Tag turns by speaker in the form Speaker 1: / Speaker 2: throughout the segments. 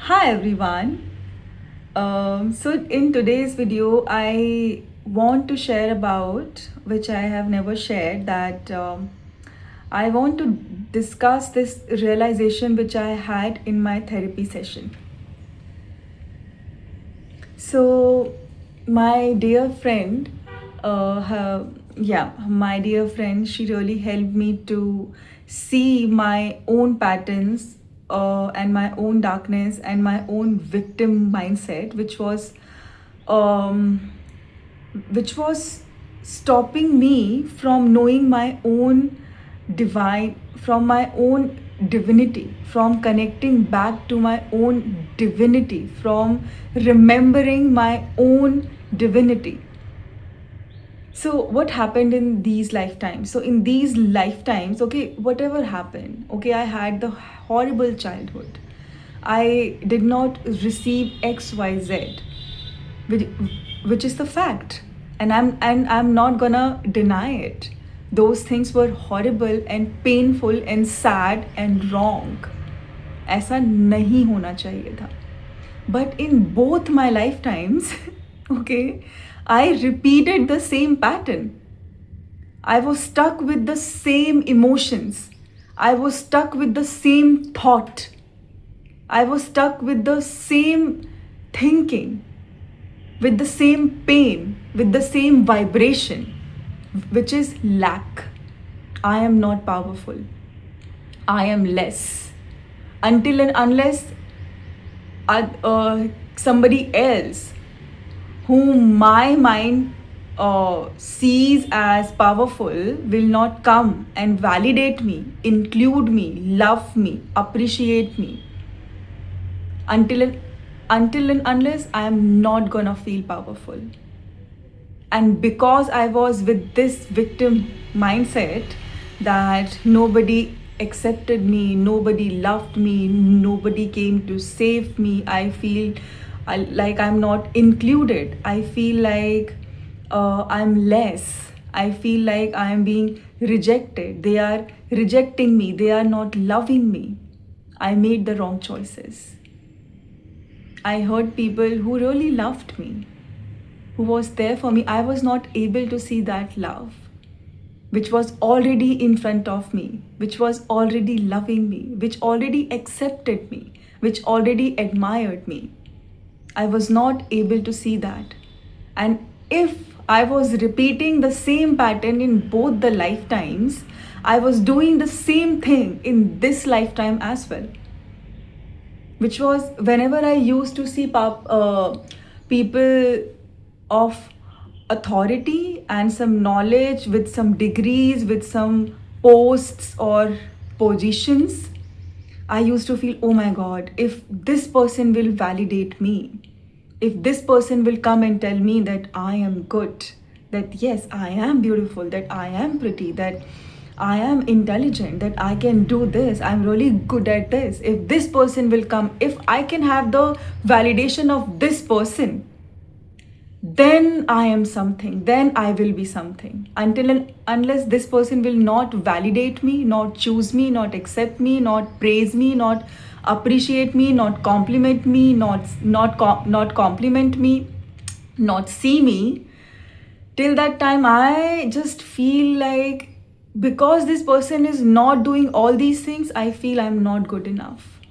Speaker 1: Hi everyone. So in today's video, I want to share about which I have never shared that I want to discuss this realization which I had in my therapy session. So my dear friend, my dear friend, she really helped me to see my own patterns and my own darkness and my own victim mindset, um, which was stopping me from knowing my own divine, from my own divinity, from connecting back to my own divinity, from remembering my own divinity. So what happened in these lifetimes? So in these lifetimes, okay, whatever happened, okay, I had the horrible childhood. I did not receive XYZ, which, which is the fact, and I'm not gonna deny it. Those things were horrible and painful and sad and wrong. ऐसा नहीं होना चाहिए था. But in both my lifetimes, okay, I repeated the same pattern. I was stuck with the same emotions. I was stuck with the same thought. I was stuck with the same thinking, with the same pain, with the same vibration, which is lack. I am not powerful. I am less. Until and unless somebody else whom my mind sees as powerful will not come and validate me, include me, love me, appreciate me until and, until and unless I am not gonna feel powerful. And because I was with this victim mindset that nobody accepted me, nobody loved me, nobody came to save me, I feel like I'm not included. I feel like I'm less. I feel like I'm being rejected. They are rejecting me, they are not loving me. I made the wrong choices. I hurt people who really loved me, who was there for me. I was not able to see that love, which was already in front of me, which was already loving me, which already accepted me, which already admired me. I was not able to see that. And if I was repeating the same pattern in both the lifetimes, I was doing the same thing in this lifetime as well, which was whenever I used to see people of authority and some knowledge with some degrees, with some posts or positions, I used to feel, oh my God, if this person will validate me, if this person will come and tell me that I am good, that yes, I am beautiful, that I am pretty, that I am intelligent, that I can do this, I'm really good at this. If this person will come, if I can have the validation of this person, then I am something, then I will be something. Until and unless this person will not validate me, not choose me, not accept me, not praise me, not appreciate me, not compliment me, not compliment me, not see me, till that time I just feel like because this person is not doing all these things, I feel I'm not good enough.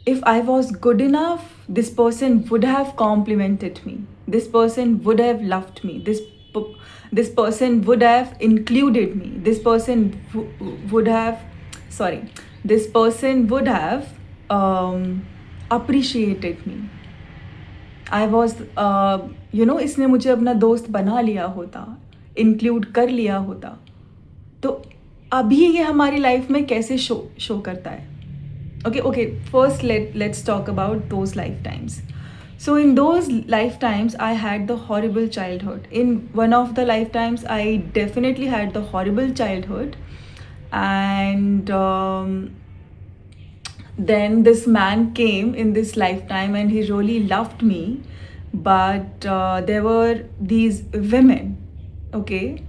Speaker 1: If I was good enough, this person would have complimented me. This person would have loved me. This person would have included me. This person would have, sorry, this person would have appreciated me. I was इसने मुझे अपना दोस्त बना लिया होता, include कर लिया होता. तो अभी ये हमारी लाइफ में कैसे शो करता है. Okay, first let's talk about those lifetimes. So in those lifetimes I had the horrible childhood. In one of the lifetimes I definitely had the horrible childhood, and then this man came in this lifetime and he really loved me, but there were these women, okay,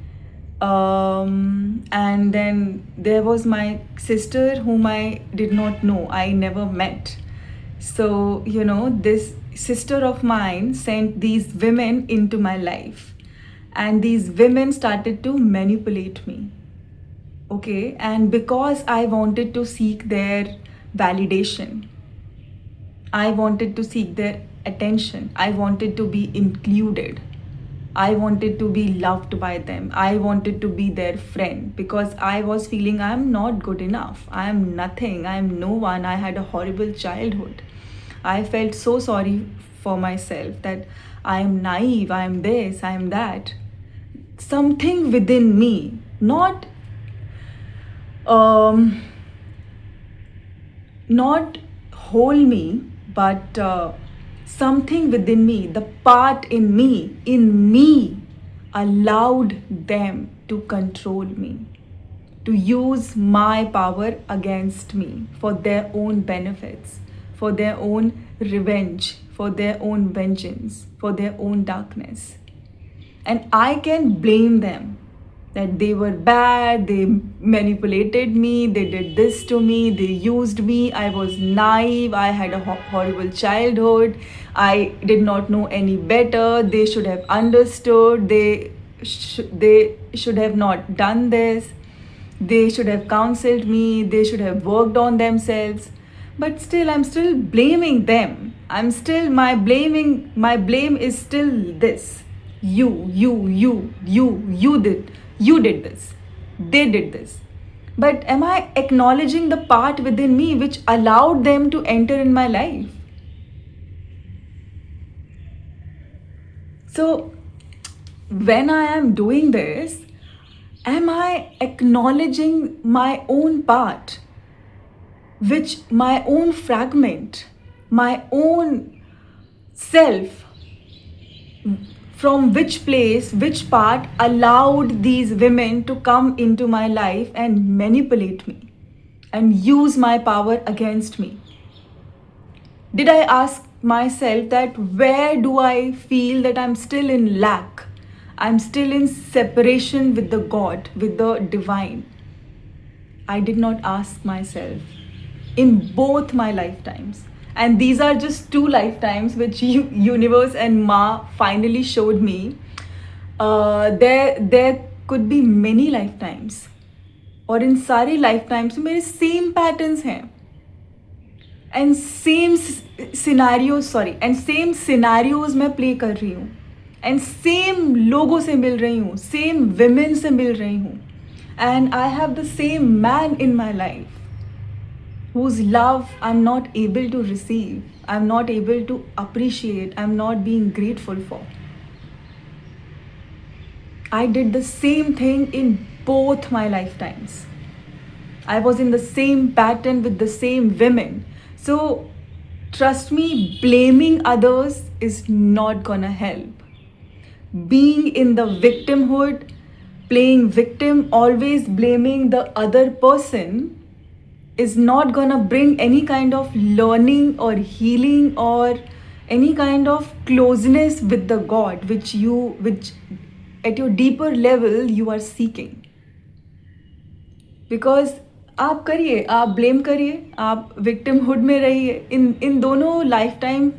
Speaker 1: and then there was my sister whom I did not know, I never met. So, this sister of mine sent these women into my life, and these women started to manipulate me. Okay, and because I wanted to seek their validation, I wanted to seek their attention, I wanted to be included, I wanted to be loved by them. I wanted to be their friend because I was feeling I'm not good enough. I am nothing. I am no one. I had a horrible childhood. I felt so sorry for myself that I am naive, I am this, I am that. Something within me, um, not whole me, but something within me, the part in me, allowed them to control me, to use my power against me for their own benefits, for their own revenge, for their own vengeance, for their own darkness. And I can blame them that they were bad, they manipulated me, they did this to me, they used me, I was naive, I had a horrible childhood, I did not know any better, they should have understood, they should have not done this, they should have counseled me, they should have worked on themselves. But still, I'm still blaming them. My blame is still this. You did this. They did this. But am I acknowledging the part within me which allowed them to enter in my life? So, when I am doing this, am I acknowledging my own part, which my own fragment, my own self, from which place, which part allowed these women to come into my life and manipulate me and use my power against me? Did I ask myself that where do I feel that I'm still in lack? I'm still in separation with the God, with the divine. I did not ask myself in both my lifetimes. And these are just 2 lifetimes which universe and Ma finally showed me. There could be many lifetimes. और इन सारे lifetimes में मेरे same patterns हैं. And same scenarios मैं play कर रही हूँ. And same लोगों से मिल रही हूँ. Same women से मिल रही हूँ. And I have the same man in my life whose love I'm not able to receive, I'm not able to appreciate, I'm not being grateful for. I did the same thing in both my lifetimes. I was in the same pattern with the same women. So, trust me, blaming others is not gonna help. Being in the victimhood, playing victim, always blaming the other person is not gonna bring any kind of learning or healing or any kind of closeness with the God which at your deeper level you are seeking. Because आप करिए, आप blame करिए, आप victimhood में रहिए. इन दोनों life time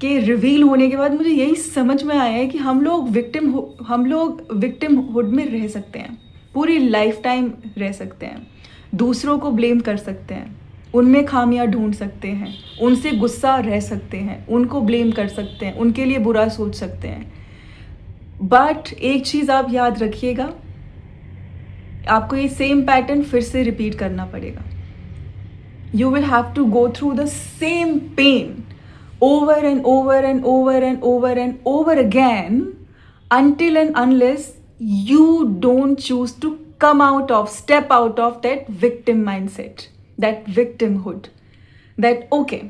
Speaker 1: के reveal होने के बाद मुझे यही समझ में आया है कि हम लोग विक्टिमहुड में रह सकते हैं, पूरी लाइफ टाइम रह सकते हैं. दूसरों को ब्लेम कर सकते हैं, उनमें खामियां ढूंढ सकते हैं, उनसे गुस्सा रह सकते हैं, उनको ब्लेम कर सकते हैं, उनके लिए बुरा सोच सकते हैं. बट एक चीज़ आप याद रखिएगा, आपको ये सेम पैटर्न फिर से रिपीट करना पड़ेगा. You will have to go through the same pain over and over and over and over and over again until and unless you don't choose to step out of that victim mindset, that victimhood, that okay,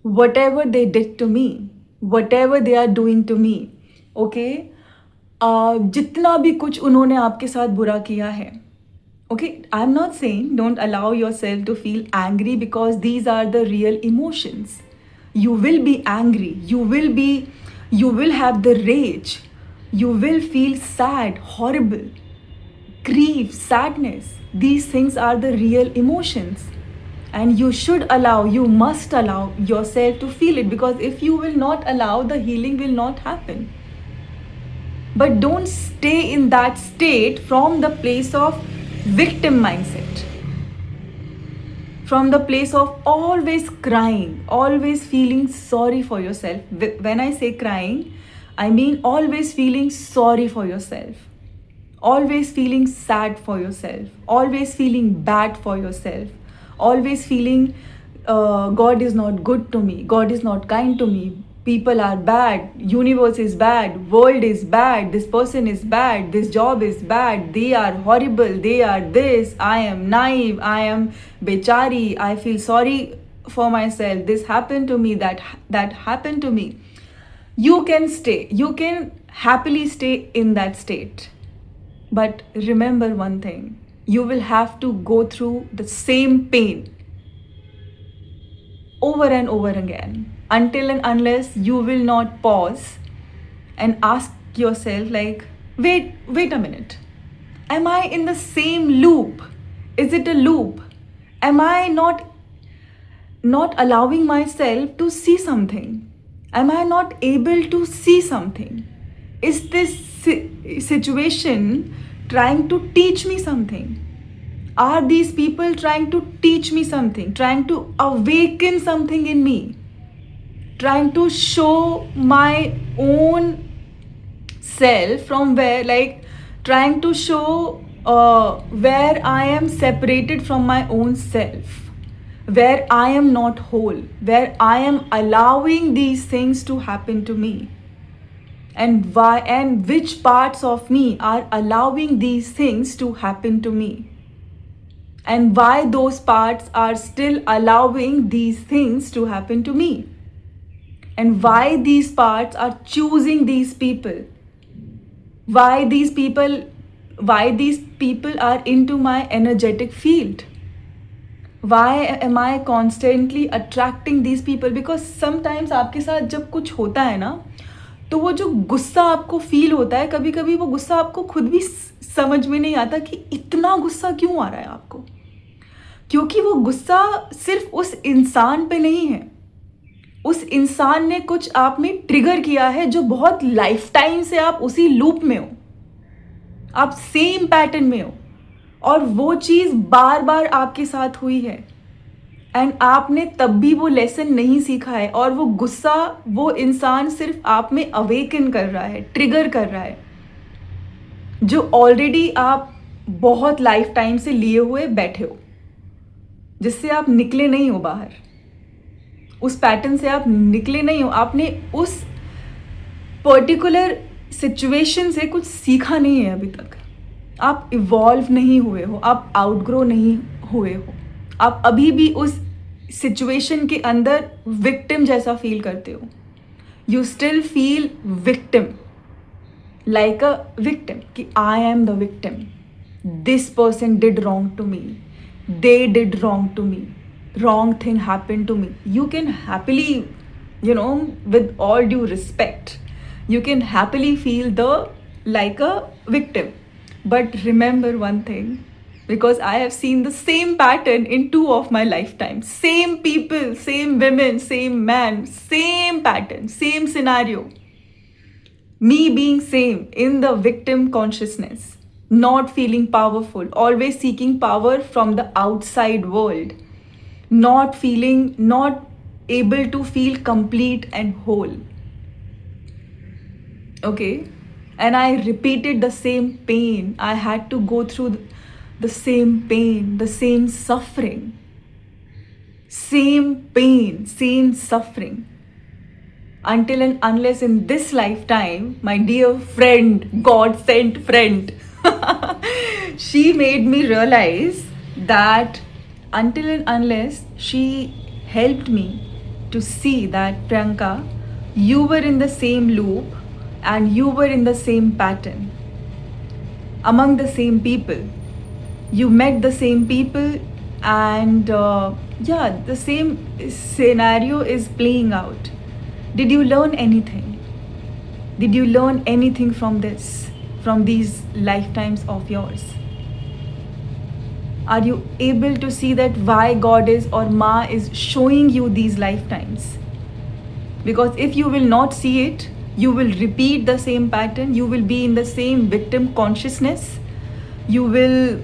Speaker 1: whatever they did to me, whatever they are doing to me, okay, जितना भी कुछ उन्होंने आपके साथ बुरा किया है, okay, I'm not saying don't allow yourself to feel angry because these are the real emotions. You will be angry, you will have the rage, you will feel sad, horrible, grief, sadness. These things are the real emotions. And you should allow, you must allow yourself to feel it, because if you will not allow, the healing will not happen. But don't stay in that state from the place of victim mindset, from the place of always crying, always feeling sorry for yourself. When I say crying, I mean always feeling sorry for yourself, always feeling sad for yourself, always feeling bad for yourself, always feeling God is not good to me, God is not kind to me, people are bad, universe is bad, world is bad, this person is bad, this job is bad, they are horrible, they are this, I am naive, I am bechari, I feel sorry for myself, this happened to me, that happened to me. You can happily stay in that state. But remember one thing, you will have to go through the same pain over and over again, until and unless you will not pause and ask yourself, like, wait a minute. Am I in the same loop? Is it a loop? Am I not allowing myself to see something? Am I not able to see something? Is this situation trying to teach me something? Are these people trying to teach me something, trying to awaken something in me, trying to show my own self from where, like, trying to show where I am separated from my own self, where I am not whole, where I am allowing these things to happen to me? And why, and which parts of me are allowing these things to happen to me? And why those parts are still allowing these things to happen to me? And why these parts are choosing these people? Why these people are into my energetic field? Why am I constantly attracting these people? Because sometimes आपके साथ जब कुछ होता है ना, तो वो जो गुस्सा आपको फील होता है, कभी कभी वो गुस्सा आपको खुद भी समझ में नहीं आता कि इतना गुस्सा क्यों आ रहा है आपको, क्योंकि वो गुस्सा सिर्फ उस इंसान पे नहीं है, उस इंसान ने कुछ आप में ट्रिगर किया है जो बहुत लाइफ टाइम से आप उसी लूप में हो, आप सेम पैटर्न में हो, और वो चीज़ बार बार आपके साथ हुई है, एंड आपने तब भी वो लेसन नहीं सीखा है, और वो गुस्सा वो इंसान सिर्फ आप में अवेकन कर रहा है, ट्रिगर कर रहा है, जो ऑलरेडी आप बहुत लाइफ टाइम से लिए हुए बैठे हो, जिससे आप निकले नहीं हो बाहर, उस पैटर्न से आप निकले नहीं हो, आपने उस पर्टिकुलर सिचुएशन से कुछ सीखा नहीं है अभी तक, आप इवॉल्व नहीं हुए हो, आप आउटग्रो नहीं हुए हो, आप अभी भी उस सिचुएशन के अंदर विक्टिम जैसा फील करते हो. You still feel victim, like a victim, कि I am the victim, this person did wrong to me, they did wrong to me, wrong thing happened to me. You can happily, with all due respect, you can happily feel like a victim. But remember one thing, because I have seen the same pattern in 2 of my lifetimes, same people, same women, same man, same pattern, same scenario, me being same in the victim consciousness, not feeling powerful, always seeking power from the outside world, not able to feel complete and whole. Okay? And I repeated the same pain. I had to go through the same pain, the same suffering, same pain, same suffering, until and unless in this lifetime, my dear friend, God sent friend, she made me realize that until and unless she helped me to see that, Priyanka, you were in the same loop and you were in the same pattern, among the same people. You met the same people, and the same scenario is playing out. Did you learn anything? Did you learn anything from this, from these lifetimes of yours? Are you able to see that why God is or Ma is showing you these lifetimes? Because if you will not see it, you will repeat the same pattern, you will be in the same victim consciousness, you will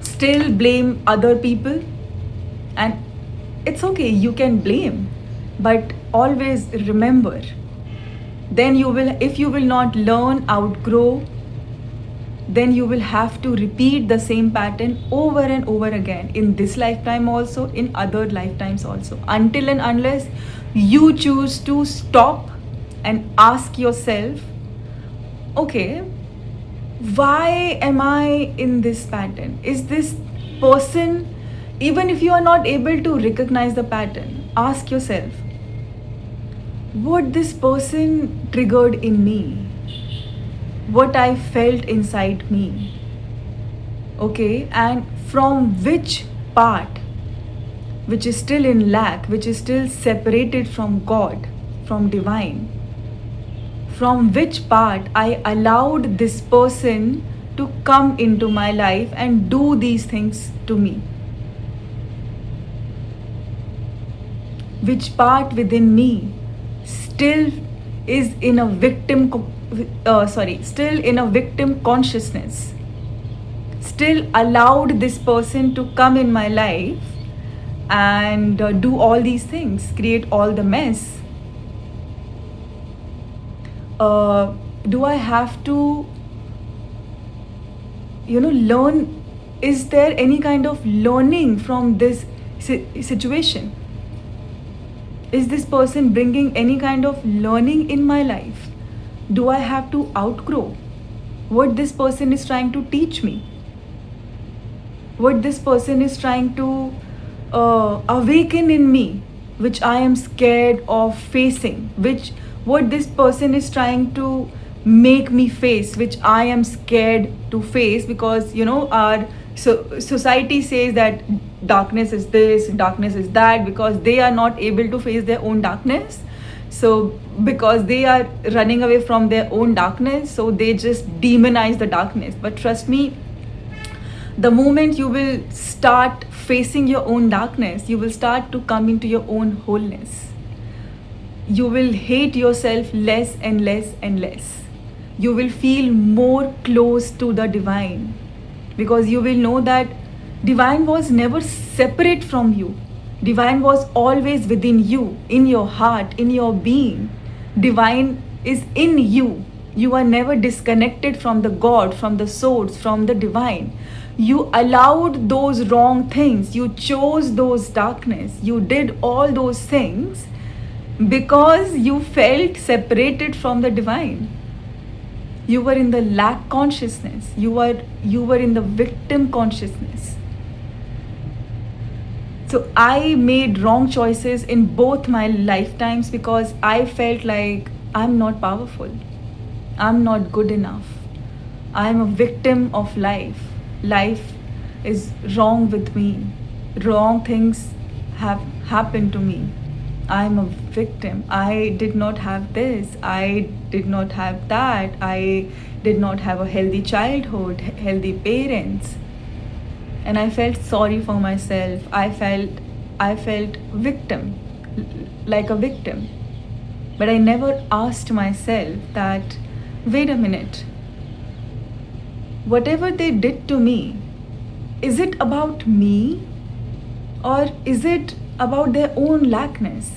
Speaker 1: still blame other people. And it's okay, you can blame, but always remember, then you will, if you will not learn, outgrow, then you will have to repeat the same pattern over and over again, in this lifetime also, in other lifetimes also, until and unless you choose to stop and ask yourself, okay, why am I in this pattern? Is this person, even if you are not able to recognize the pattern, ask yourself, what this person triggered in me, what I felt inside me. Okay, and from which part, which is still in lack, which is still separated from God, from divine, from which part I allowed this person to come into my life and do these things to me. Which part within me still is in a victim still in a victim consciousness, still allowed this person to come in my life and do all these things, create all the mess. Do I have to, learn? Is there any kind of learning from this situation? Is this person bringing any kind of learning in my life? Do I have to outgrow what this person is trying to teach me? What this person is trying to awaken in me, which I am scared of facing, what this person is trying to make me face, which I am scared to face, because our society says that darkness is this, darkness is that, because they are not able to face their own darkness. So because they are running away from their own darkness, so they just demonize the darkness. But trust me, the moment you will start facing your own darkness, you will start to come into your own wholeness. You will hate yourself less and less and less. You will feel more close to the divine, because you will know that divine was never separate from you. Divine was always within you, in your heart, in your being. Divine is in you. You are never disconnected from the God, from the source, from the divine. You allowed those wrong things. You chose those darkness. You did all those things because you felt separated from the divine. You were in the lack consciousness. You were in the victim consciousness. So I made wrong choices in both my lifetimes because I felt like I'm not powerful. I'm not good enough. I'm a victim of life. Life is wrong with me. Wrong things have happened to me. I'm a victim. I did not have this. I did not have that. I did not have a healthy childhood, healthy parents. And I felt sorry for myself. I felt victim, like a victim. But I never asked myself that, wait a minute, whatever they did to me, is it about me or is it about their own lackness?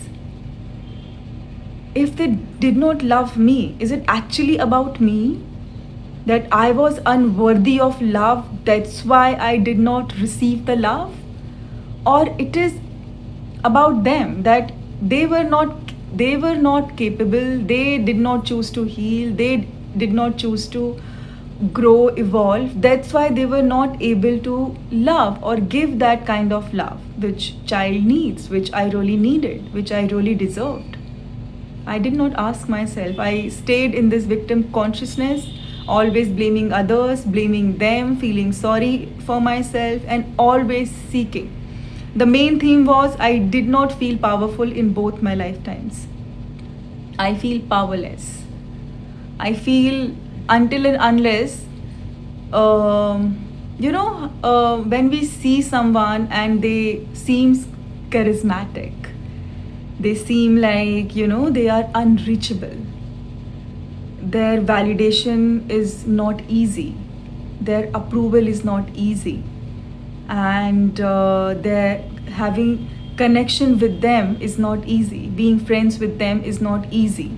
Speaker 1: If they did not love me, is it actually about me? That I was unworthy of love, that's why I did not receive the love? Or it is about them, that they were not capable, they did not choose to heal, they did not choose to grow, evolve, that's why they were not able to love or give that kind of love which child needs, which I really needed, which I really deserved. I did not ask myself. I stayed in this victim consciousness, always blaming others, blaming them, feeling sorry for myself, and always seeking. The main theme was I did not feel powerful in both my lifetimes. I feel powerless. I feel until and unless When we see someone and they seems charismatic, they seem like, they are unreachable. Their validation is not easy. Their approval is not easy. And their having connection with them is not easy. Being friends with them is not easy.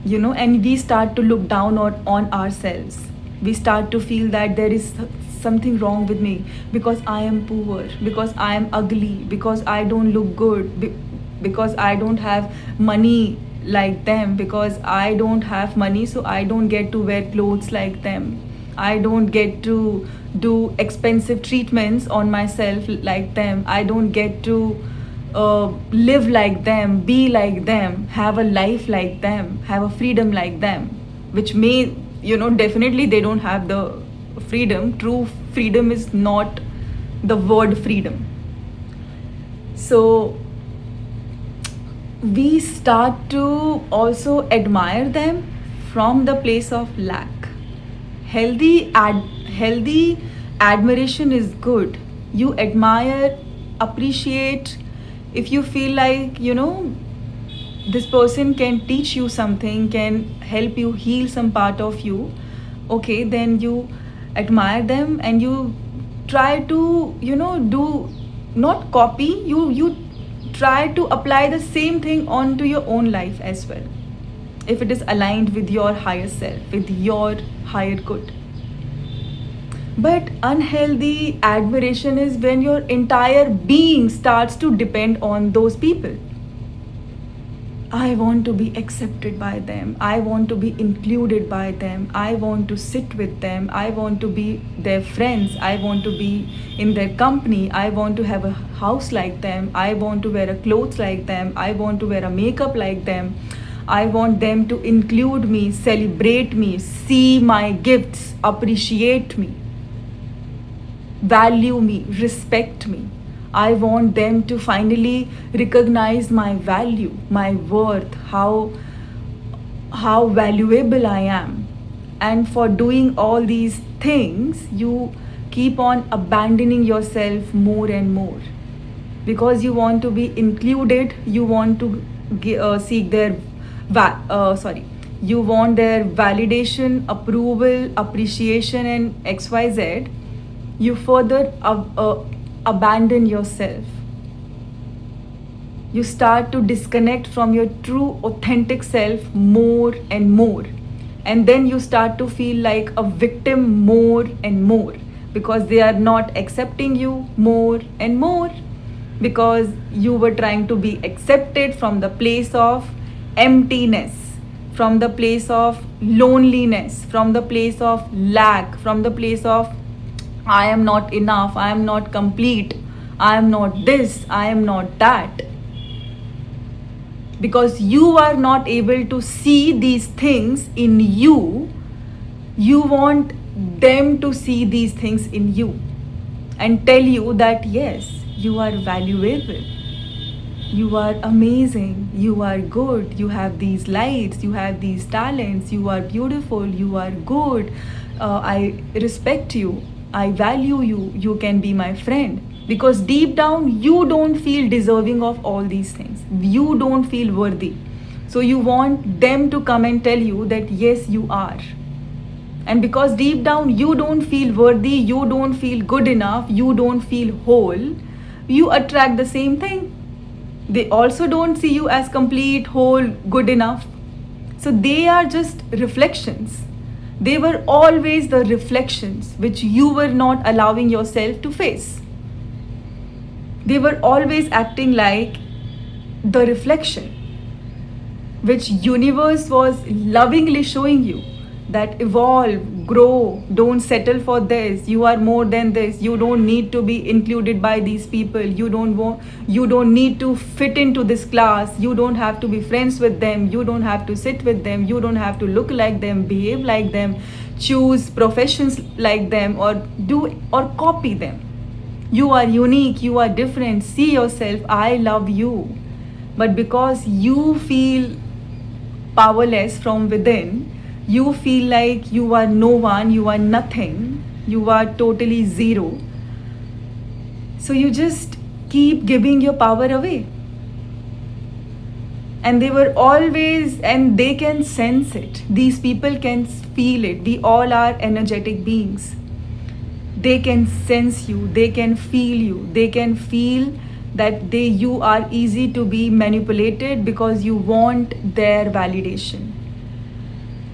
Speaker 1: And we start to look down on ourselves. We start to feel that there is something wrong with me because I am poor, because I am ugly, because I don't look good, because I don't have money like them, because I don't have money, so I don't get to wear clothes like them. I don't get to do expensive treatments on myself like them. I don't get to live like them, be like them, have a life like them, have a freedom like them, which may, definitely they don't have the freedom. True freedom is not the word freedom. So we start to also admire them from the place of lack. Healthy admiration is good. You admire, appreciate. If you feel like, this person can teach you something, can help you heal some part of you, okay, then you admire them and you try to, do not copy, you try to apply the same thing onto your own life as well, if it is aligned with your higher self, with your higher good. But unhealthy admiration is when your entire being starts to depend on those people. I want to be accepted by them. I want to be included by them. I want to sit with them. I want to be their friends. I want to be in their company. I want to have a house like them. I want to wear a clothes like them. I want to wear a makeup like them. I want them to include me, celebrate me, see my gifts, appreciate me, value me, respect me. I want them to finally recognize my value, my worth, how valuable I am. And for doing all these things, you keep on abandoning yourself more and more, because you want to be included. You want to seek their you want their validation, approval, appreciation, and XYZ. You further abandon yourself. You start to disconnect from your true authentic self more and more, and then you start to feel like a victim more and more, because they are not accepting you more and more, because you were trying to be accepted from the place of emptiness, from the place of loneliness, from the place of lack, from the place of I am not enough, I am not complete, I am not this, I am not that. Because you are not able to see these things in you, you want them to see these things in you and tell you that yes, you are valuable, you are amazing, you are good, you have these lights, you have these talents, you are beautiful, you are good, I respect you, I value you, you can be my friend. Because deep down, you don't feel deserving of all these things. You don't feel worthy. So you want them to come and tell you that yes, you are. And because deep down, you don't feel worthy, you don't feel good enough, you don't feel whole, you attract the same thing. They also don't see you as complete, whole, good enough. So they are just reflections. They were always the reflections which you were not allowing yourself to face. They were always acting like the reflection which universe was lovingly showing you that evolve, grow, don't settle for this, you are more than this, you don't need to be included by these people, you don't need to fit into this class, you don't have to be friends with them, you don't have to sit with them, you don't have to look like them, behave like them, choose professions like them, or do or copy them. You are unique, you are different, see yourself, I love you. But because you feel powerless from within, you feel like you are no one, you are nothing, You are totally zero. So you just keep giving your power away. And they were always, and they can sense it. These people can feel it. We all are energetic beings. They can sense you, they can feel you, they can feel that you are easy to be manipulated because you want their validation.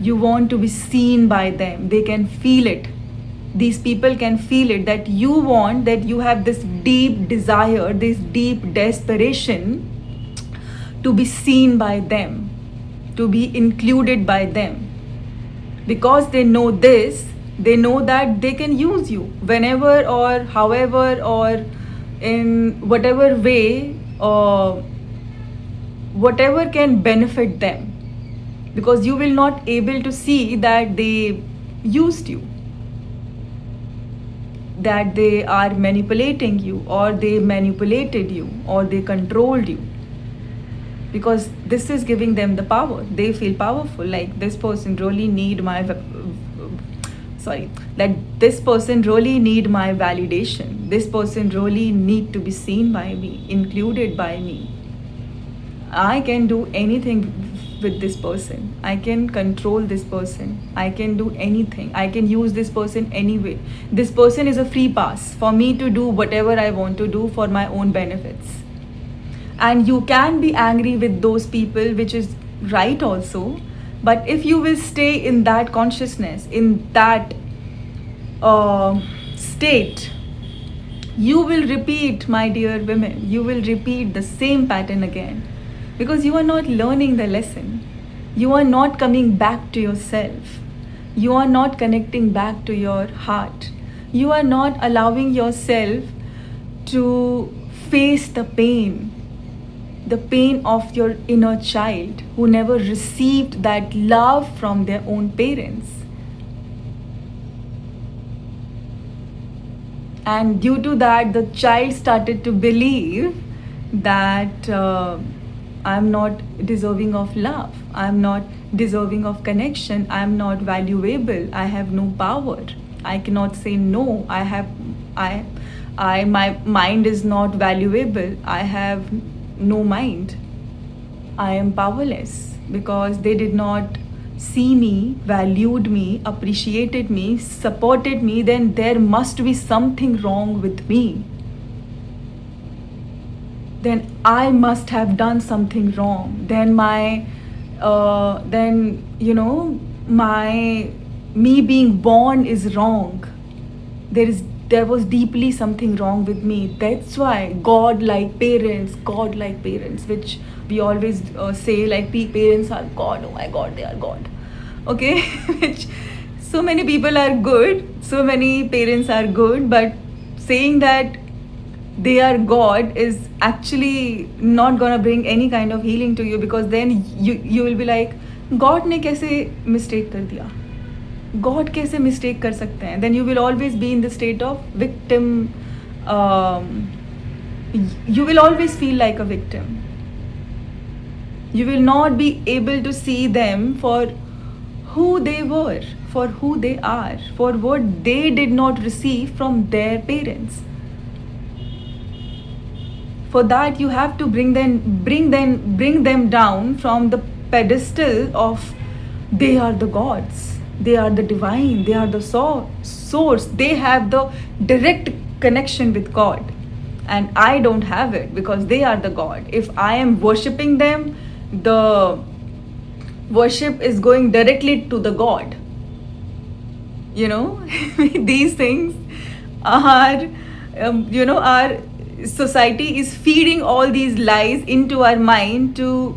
Speaker 1: You want to be seen by them. They can feel it. These people can feel it, that you have this deep desire, this deep desperation to be seen by them, to be included by them. Because they know this, they know that they can use you whenever or however or in whatever way, or whatever can benefit them, because you will not able to see that they used you, that they are manipulating you, or they manipulated you, or they controlled you, because this is giving them the power. They feel powerful, like this person really need my that this person really need my validation, this person really need to be seen by me, included by me. I can do anything with this person, I can control this person, I can do anything, I can use this person anyway. This person is a free pass for me to do whatever I want to do for my own benefits. And you can be angry with those people, which is right also. But if you will stay in that consciousness, in that state, you will repeat, my dear women, you will repeat the same pattern again. Because you are not learning the lesson. You are not coming back to yourself. You are not connecting back to your heart. You are not allowing yourself to face the pain of your inner child who never received that love from their own parents. And due to that, the child started to believe that I'm not deserving of love, I'm not deserving of connection, I'm not valuable, I have no power, I cannot say no, my mind is not valuable, I have no mind, I am powerless, because they did not see me, valued me, appreciated me, supported me. Then there must be something wrong with me. Then I must have done something wrong. Then me being born is wrong. There was deeply something wrong with me. That's why God-like parents, which we always say, like parents are God. Oh my God, they are God. Okay, which so many people are good, so many parents are good, but saying that they are God is actually not gonna bring any kind of healing to you, because then you will be like, God ने कैसे mistake कर दिया? God कैसे mistake कर सकते हैं? Then you will always be in the state of victim. You will always feel like a victim. You will not be able to see them for who they were, for who they are, for what they did not receive from their parents. For that, you have to bring them down from the pedestal of they are the gods, they are the divine, they are the source, they have the direct connection with God, and I don't have it, because they are the God. If I am worshipping them, the worship is going directly to the God. These things are, our society is feeding all these lies into our mind to,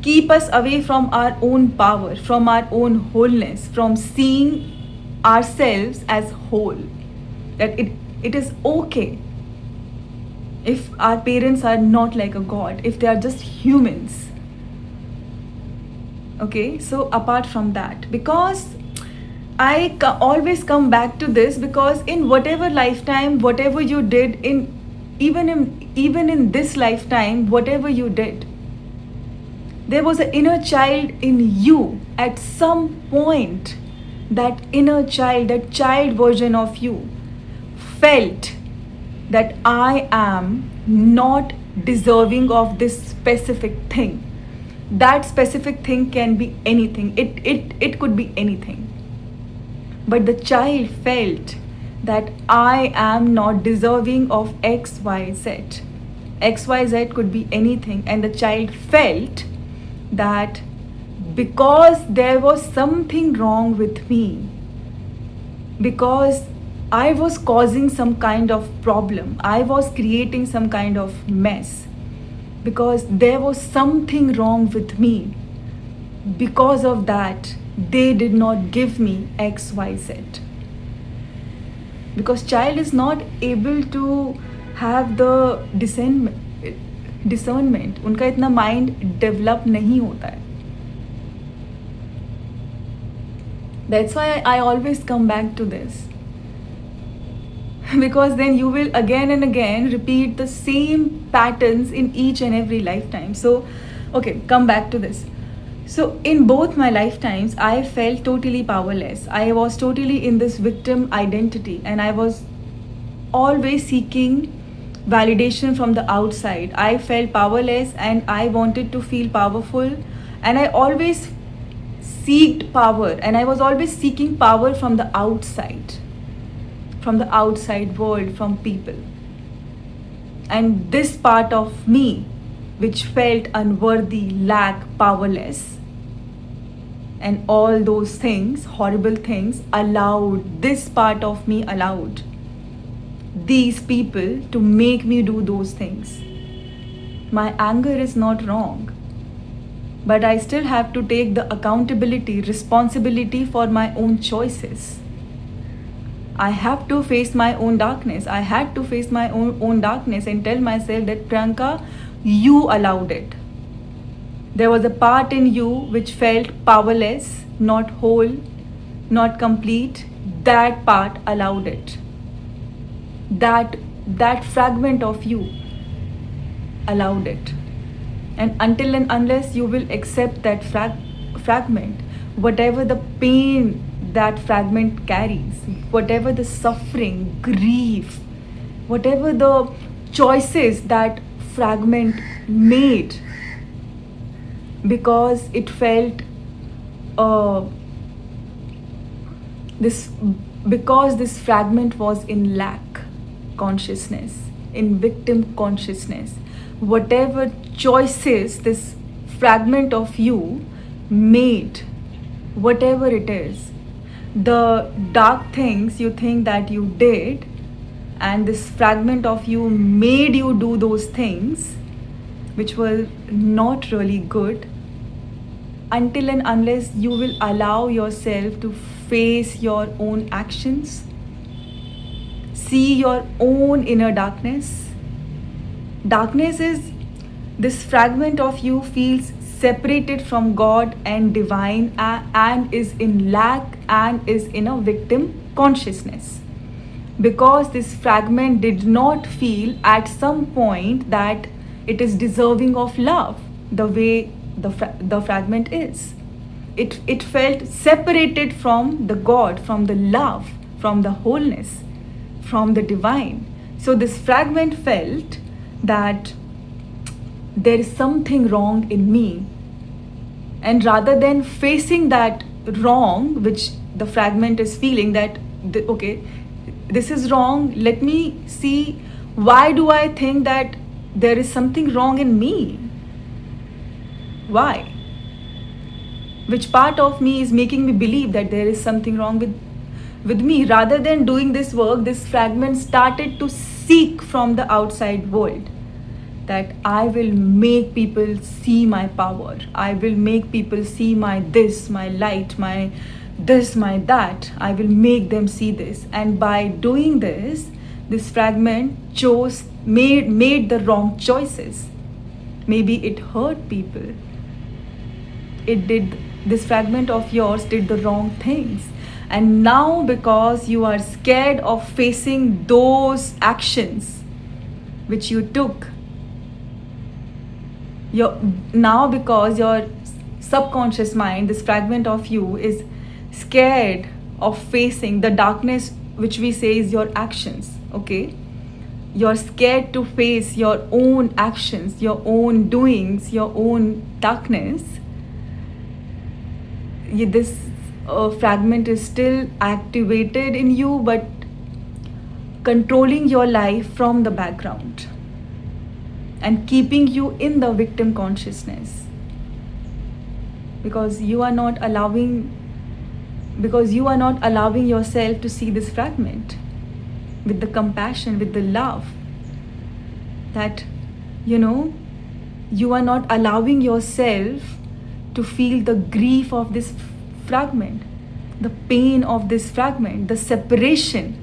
Speaker 1: keep us away from our own power, from our own wholeness, from seeing ourselves as whole. That it is okay if our parents are not like a god, if they are just humans. Okay, so apart from that, because I always come back to this, because in whatever lifetime, whatever you did, even in this lifetime, whatever you did, there was an inner child in you at some point that inner child, that child version of you felt that I am not deserving of this specific thing. That specific thing can be anything. It could be anything. But the child felt that I am not deserving of XYZ. XYZ could be anything. And the child felt that because there was something wrong with me, because I was causing some kind of problem, I was creating some kind of mess, because there was something wrong with me, because of that they did not give me XYZ. Because child is not able to have the discernment, उनका इतना mind develop नहीं होता है. That's why I always come back to this, because then you will again and again repeat the same patterns in each and every lifetime. So okay, come back to this. So in both my lifetimes, I felt totally powerless. I was totally in this victim identity, and I was always seeking validation from the outside. I felt powerless and I wanted to feel powerful, and I always seeked power, and I was always seeking power from the outside world, from people. And this part of me, which felt unworthy, lack, powerless, and all those things, horrible things, this part of me allowed these people to make me do those things. My anger is not wrong, but I still have to take the accountability, responsibility for my own choices. I have to face my own darkness. I had to face my own darkness and tell myself that, Priyanka, you allowed it. There was a part in you which felt powerless, not whole, not complete. That part allowed it. That fragment of you allowed it. And until and unless you will accept that fragment, whatever the pain that fragment carries, whatever the suffering, grief, whatever the choices that fragment made, because it felt because this fragment was in lack consciousness, in victim consciousness, whatever choices this fragment of you made, whatever it is, the dark things you think that you did, and this fragment of you made you do those things which were not really good, until and unless you will allow yourself to face your own actions, see your own inner darkness. Darkness is this fragment of you feels separated from God and divine, and is in lack and is in a victim consciousness. Because this fragment did not feel at some point that it is deserving of love the way the fragment is. It felt separated from the God, from the love, from the wholeness, from the divine. So this fragment felt that there is something wrong in me. And rather than facing that wrong, which the fragment is feeling that, okay, this is wrong, let me see why do I think that there is something wrong in me? Why? Which part of me is making me believe that there is something wrong with me? Rather than doing this work, this fragment started to seek from the outside world, that I will make people see my power. I will make people see my this, my light, my this, my that. I will make them see this. And by doing this, this fragment made the wrong choices. Maybe it hurt people. This fragment of yours did the wrong things. And now, because you are scared of facing those actions which you took, because your subconscious mind, this fragment of you, is scared of facing the darkness, which we say is your actions. Okay, you're scared to face your own actions, your own doings, your own darkness. This fragment is still activated in you, but controlling your life from the background and keeping you in the victim consciousness, because you are not allowing yourself to see this fragment with the compassion, with the love, that you are not allowing yourself to feel the grief of this fragment, the pain of this fragment, the separation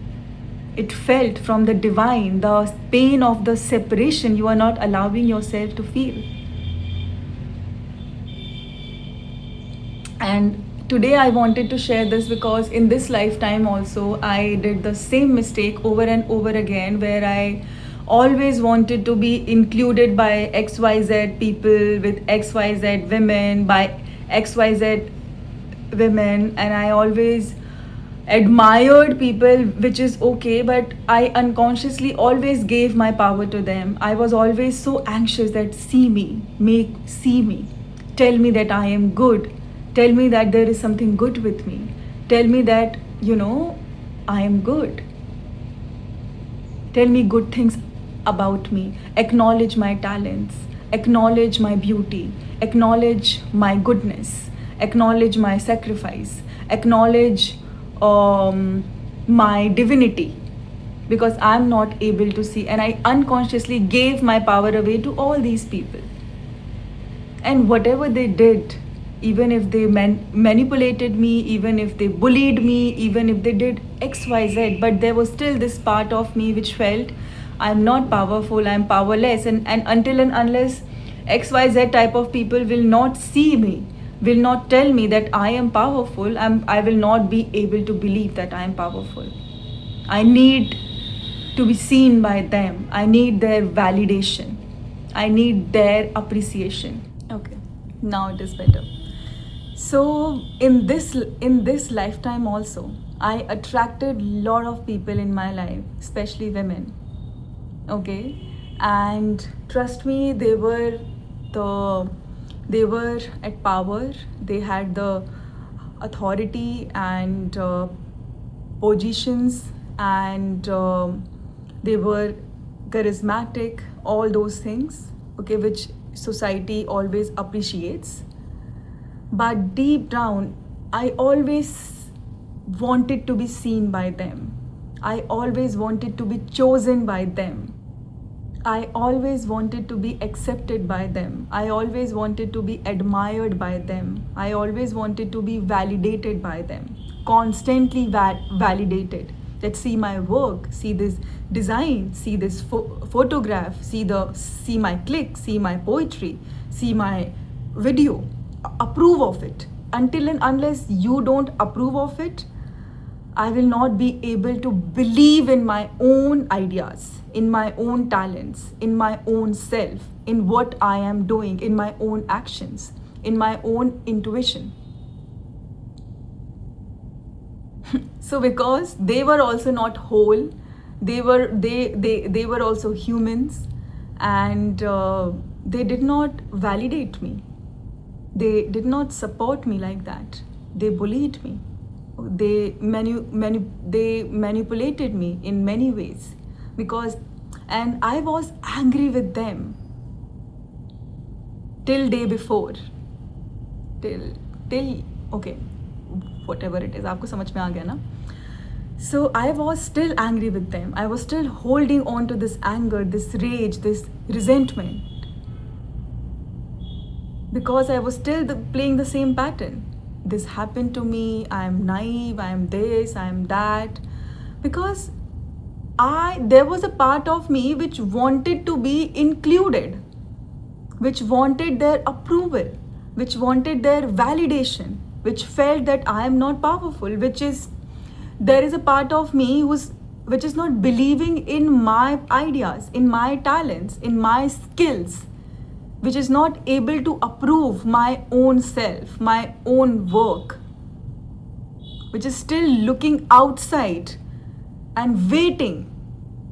Speaker 1: it felt from the divine, the pain of the separation you are not allowing yourself to feel. And today I wanted to share this because in this lifetime also I did the same mistake over and over again, where I always wanted to be included by XYZ people, with XYZ women, by XYZ women, and I always admired people, which is okay, but I unconsciously always gave my power to them. I was always so anxious that see me, tell me that I am good, tell me that there is something good with me, tell me that I am good, tell me good things about me, acknowledge my talents, acknowledge my beauty, acknowledge my goodness, acknowledge my sacrifice, acknowledge my divinity, because I'm not able to see, and I unconsciously gave my power away to all these people. And whatever they did, even if they manipulated me, even if they bullied me, even if they did XYZ, but there was still this part of me which felt I'm not powerful, I'm powerless. And until and unless XYZ type of people will not see me, will not tell me that I am powerful, I will not be able to believe that I am powerful. I need to be seen by them. I need their validation. I need their appreciation. Okay, now it is better. So in this lifetime also, I attracted a lot of people in my life, especially women. Okay, and trust me, they were at power, they had the authority and positions, and they were charismatic, all those things, okay, which society always appreciates. But deep down, I always wanted to be seen by them. I always wanted to be chosen by them. I always wanted to be accepted by them. I always wanted to be admired by them. I always wanted to be validated by them. Constantly validated. That see my work, see this design, see this photograph, see my click, see my poetry, see my video, approve of it. Until and unless you don't approve of it, I will not be able to believe in my own ideas, in my own talents, in my own self, in what I am doing, in my own actions, in my own intuition. So because they were also not whole, they were also humans, and they did not validate me. They did not support me like that. They bullied me. They manipulated me in many ways, and I was angry with them till day before, till okay, whatever it is, आपको समझ में आ गया ना? So I was still angry with them. I was still holding on to this anger, this rage, this resentment, because I was still playing the same pattern. This happened to me, I am naive, I am this, I am that. Because there was a part of me which wanted to be included, which wanted their approval, which wanted their validation, which felt that I am not powerful, there is a part of me which is not believing in my ideas, in my talents, in my skills, which is not able to approve my own self, my own work. which is still looking outside and waiting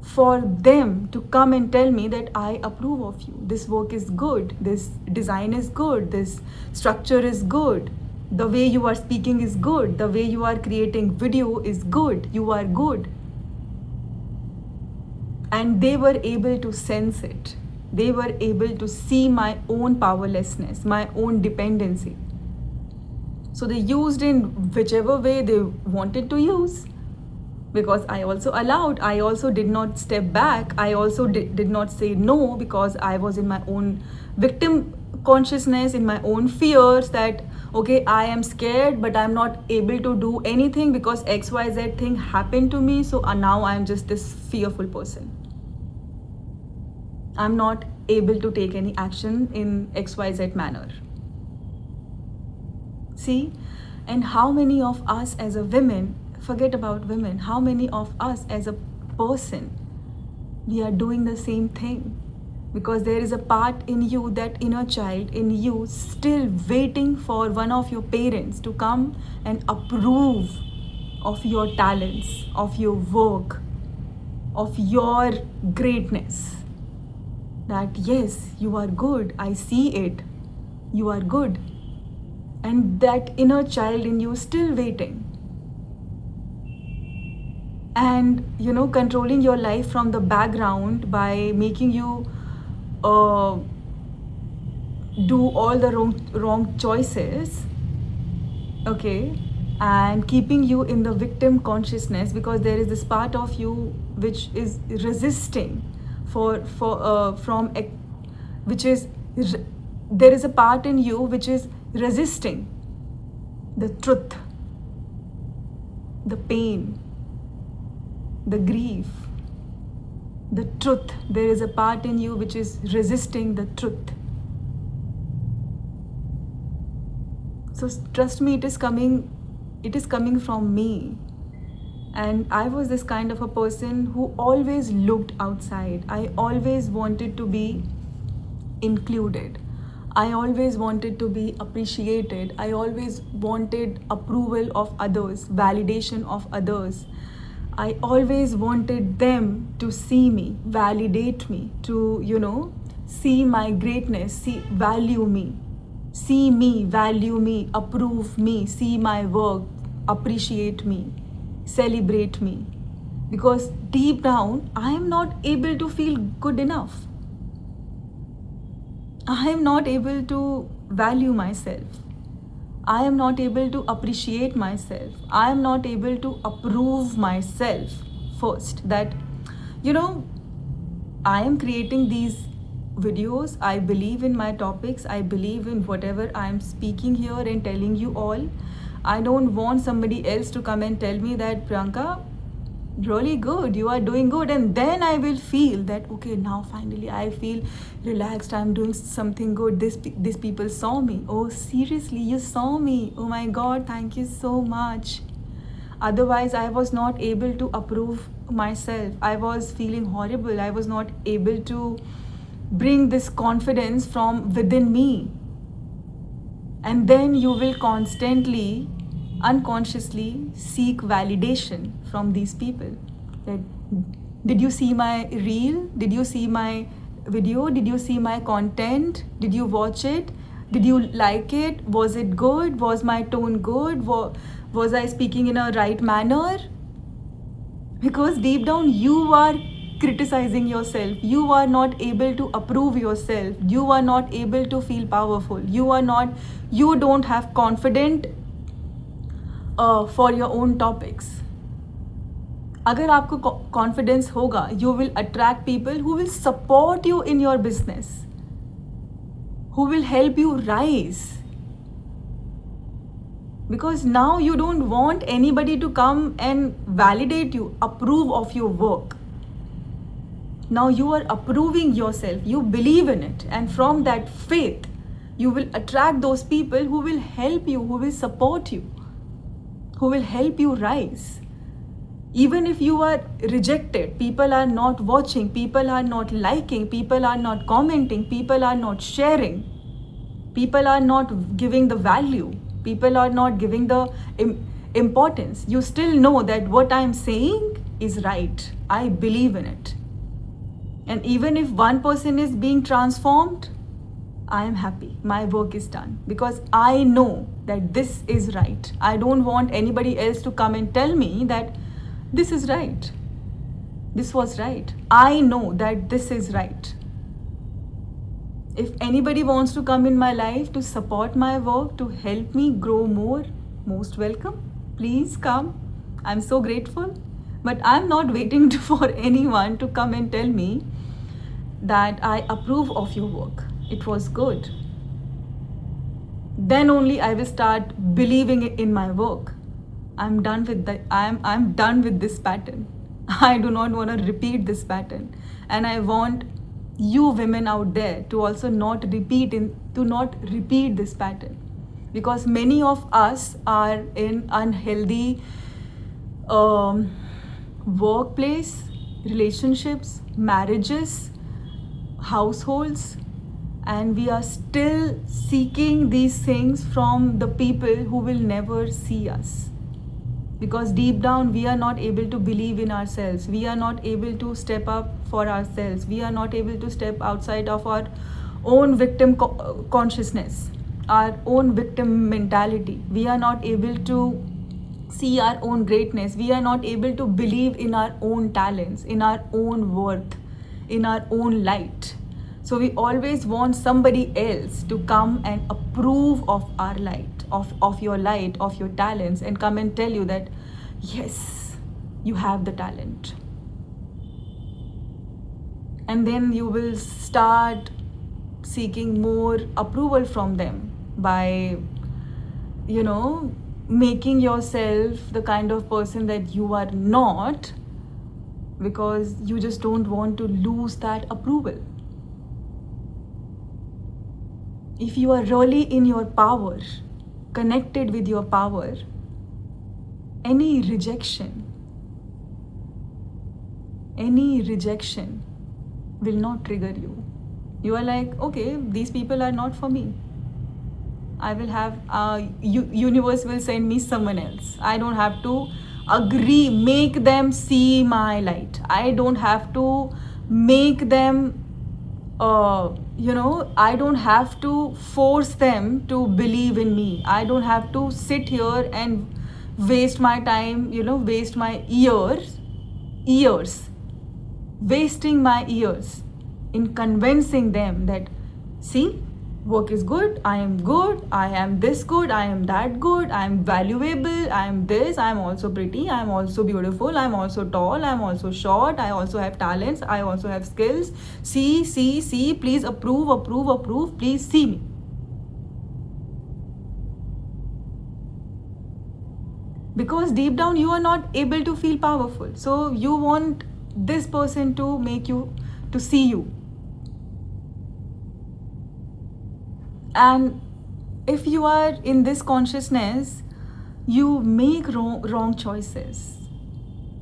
Speaker 1: for them to come and tell me that I approve of you. This work is good. This design is good. This structure is good. The way you are speaking is good. The way you are creating video is good. You are good. And they were able to sense it. They were able to see my own powerlessness, my own dependency. So they used in whichever way they wanted to use. Because I also allowed, I also did not step back, I also did not say no, because I was in my own victim consciousness, in my own fears that, okay, I am scared, but I'm not able to do anything because XYZ thing happened to me, so now I'm just this fearful person. I'm not able to take any action in XYZ manner. See? And how many of us as a women, forget about women, how many of us as a person, we are doing the same thing? Because there is a part in you, that inner child in you, still waiting for one of your parents to come and approve of your talents, of your work, of your greatness. That yes, you are good, I see it, you are good. And that inner child in you still waiting. And controlling your life from the background by making you do all the wrong choices, okay, and keeping you in the victim consciousness, because there is this part of you which is resisting there is a part in you which is resisting the truth, the pain, the grief, the truth. There is a part in you which is resisting the truth. So trust me, it is coming from me. And I was this kind of a person who always looked outside. I always wanted to be included. I always wanted to be appreciated. I always wanted approval of others, validation of others. I always wanted them to see me, validate me, to, see my greatness, value me, value me, approve me, see my work, appreciate me, celebrate me. Because deep down, I am not able to feel good enough. I am not able to value myself. I am not able to appreciate myself. I am not able to approve myself first. That, I am creating these videos. I believe in my topics. I believe in whatever I am speaking here and telling you all. I don't want somebody else to come and tell me that, Priyanka, really good, you are doing good, and then I will feel that, okay, now finally I feel relaxed, I'm doing something good, these people saw me. Oh, seriously, you saw me? Oh my God, thank you so much. Otherwise, I was not able to approve myself. I was feeling horrible. I was not able to bring this confidence from within me. And then you will constantly, unconsciously seek validation from these people. That, did you see my reel? Did you see my video? Did you see my content? Did you watch it? Did you like it? Was it good? Was my tone good? Was I speaking in a right manner? Because deep down you are criticizing yourself. You are not able to approve yourself. You are not able to feel powerful. You don't have confidence for your own topics. अगर आपको confidence होगा, you will attract people who will support you in your business, who will help you rise. Because now you don't want anybody to come and validate you, approve of your work. Now you are approving yourself, you believe in it, and from that faith, you will attract those people who will help you, who will support you, who will help you rise. Even if you are rejected, people are not watching, people are not liking, people are not commenting, people are not sharing, people are not giving the value, people are not giving the importance. You still know that what I'm saying is right. I believe in it. And even if one person is being transformed, I am happy. My work is done because I know that this is right. I don't want anybody else to come and tell me that this is right. This was right. I know that this is right. If anybody wants to come in my life to support my work, to help me grow more, most welcome. Please come. I'm so grateful. But I'm not waiting for anyone to come and tell me that I approve of your work. It was good. Then only I will start believing in my work. I'm done with that. I'm done with this pattern. I do not want to repeat this pattern. And I want you women out there to also not repeat this pattern. Because many of us are in unhealthy workplace, relationships, marriages, households, and we are still seeking these things from the people who will never see us. Because deep down we are not able to believe in ourselves. We are not able to step up for ourselves. We are not able to step outside of our own victim consciousness, our own victim mentality. We are not able to see our own greatness. We are not able to believe in our own talents, in our own worth, in our own light. So we always want somebody else to come and approve of our light, of your light, of your talents, and come and tell you that, yes, you have the talent. And then you will start seeking more approval from them by, making yourself the kind of person that you are not, because you just don't want to lose that approval. If you are really in your power, connected with your power, any rejection will not trigger you. You are like, okay, these people are not for me. I will have, universe will send me someone else. I don't have to make them see my light. I don't have to make them, I don't have to force them to believe in me. I don't have to sit here and waste my time, waste my wasting my years in convincing them that, see, work is good, I am this good, I am that good, I am valuable, I am this, I am also pretty, I am also beautiful, I am also tall, I am also short, I also have talents, I also have skills. See, please approve, please see me. Because deep down you are not able to feel powerful. So you want this person to make you, to see you. And if you are in this consciousness, you make wrong choices.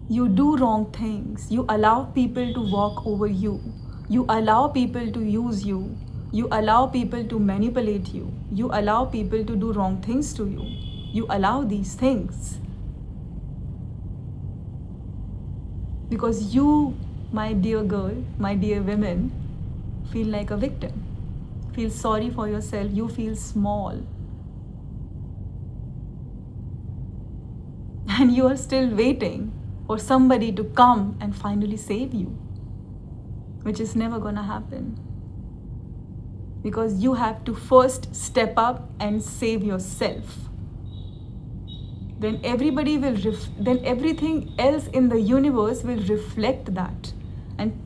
Speaker 1: You do wrong things. You allow people to walk over you. You allow people to use you. You allow people to manipulate you. You allow people to do wrong things to you. You allow these things. Because you, my dear girl, my dear women, feel like a victim. Feel sorry for yourself. You feel small. And you are still waiting for somebody to come and finally save you, which is never gonna happen. Because you have to first step up and save yourself. Then everybody will, then everything else in the universe will reflect that. And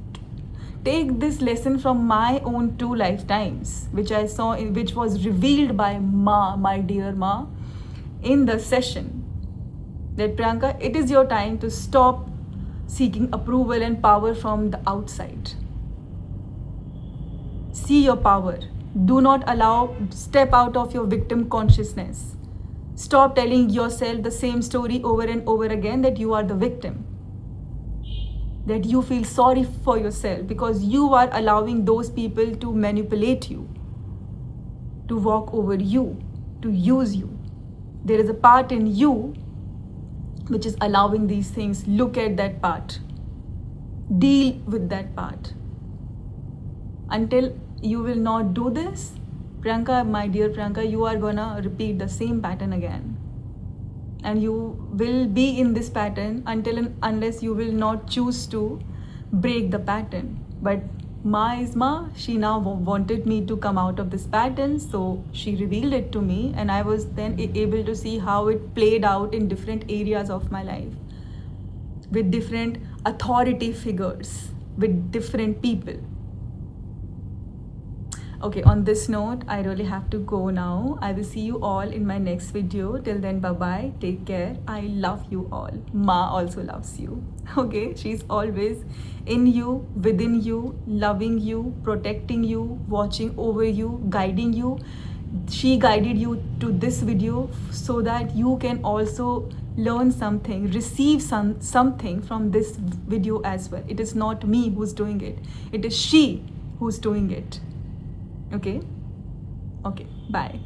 Speaker 1: take this lesson from my own 2 lifetimes, which I saw, which was revealed by Ma, my dear Ma, in the session. That Priyanka, it is your time to stop seeking approval and power from the outside. See your power. Do not step out of your victim consciousness. Stop telling yourself the same story over and over again that you are the victim. That you feel sorry for yourself because you are allowing those people to manipulate you, to walk over you, to use you. There is a part in you which is allowing these things. Look at that part, deal with that part. Until you will not do this, Priyanka, my dear Priyanka, you are gonna repeat the same pattern again. And you will be in this pattern until and unless you will not choose to break the pattern. But Ma is Ma, she now wanted me to come out of this pattern, so she revealed it to me, and I was then able to see how it played out in different areas of my life with different authority figures, with different people. Okay, on this note, I really have to go now. I will see you all in my next video. Till then, bye-bye. Take care. I love you all. Ma also loves you. Okay, she's always in you, within you, loving you, protecting you, watching over you, guiding you. She guided you to this video so that you can also learn something, receive something from this video as well. It is not me who's doing it. It is she who's doing it. Okay, bye.